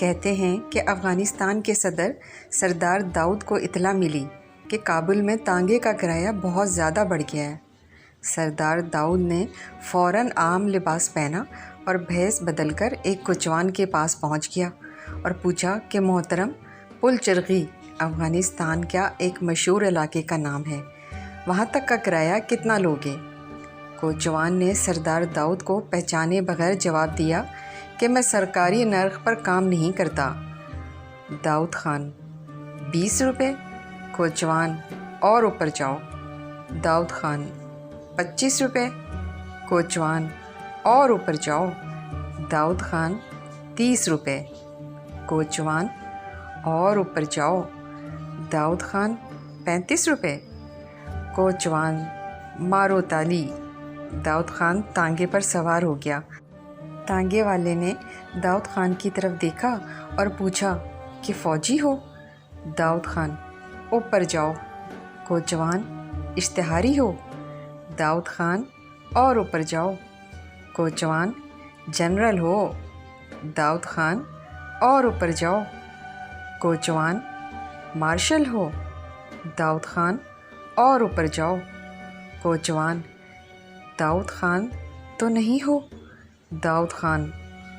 کہتے ہیں کہ افغانستان کے صدر سردار داؤد کو اطلاع ملی کہ کابل میں تانگے کا کرایہ بہت زیادہ بڑھ گیا ہے۔ سردار داؤد نے فوراً عام لباس پہنا اور بھیس بدل کر ایک کوچوان کے پاس پہنچ گیا اور پوچھا کہ محترم، پل چرغی افغانستان کا ایک مشہور علاقے کا نام ہے، وہاں تک کا کرایہ کتنا لوگے؟ کوچوان نے سردار داؤد کو پہچانے بغیر جواب دیا کہ میں سرکاری نرخ پر کام نہیں کرتا۔ داؤد خان: 20 روپے؟ کوچوان: اور اوپر جاؤ۔ داؤد خان: 25 روپے؟ کوچوان: اور اوپر جاؤ۔ داؤد خان: 30 روپے۔ کوچوان: اور اوپر جاؤ۔ داؤد خان: 35 روپے۔ کوچوان: مارو تالی۔ داؤد خان تانگے پر سوار ہو گیا۔ تانگے والے نے داؤد خان کی طرف دیکھا اور پوچھا کہ فوجی ہو؟ داؤد خان: اوپر جاؤ۔ کوچوان: اشتہاری ہو؟ داؤد خان: اور اوپر جاؤ۔ کوچوان: جنرل ہو؟ داؤد خان: اور اوپر جاؤ۔ کوچوان: مارشل ہو؟ داؤد خان: اور اوپر جاؤ۔ کوچوان: داؤد خان تو نہیں ہو؟ داؤد خان: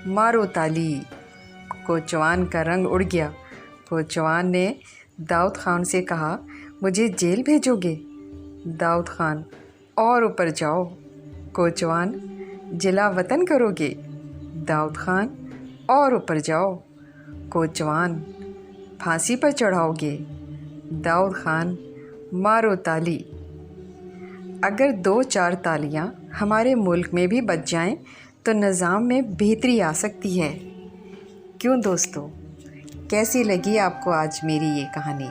مارو تالی۔ کوچوان کا رنگ اڑ گیا۔ کوچوان نے داؤد خان سے کہا، مجھے جیل بھیجو گے؟ داؤد خان: اور اوپر جاؤ۔ کوچوان: جلا وطن کرو گے؟ داؤد خان: اور اوپر جاؤ۔ کوچوان: پھانسی پر چڑھاؤ گے؟ داؤد خان: مارو تالی۔ اگر 2-4 تالیاں ہمارے ملک میں بھی بج جائیں تو نظام میں بہتری آ سکتی ہے۔ کیوں دوستو، کیسی لگی آپ کو آج میری یہ کہانی؟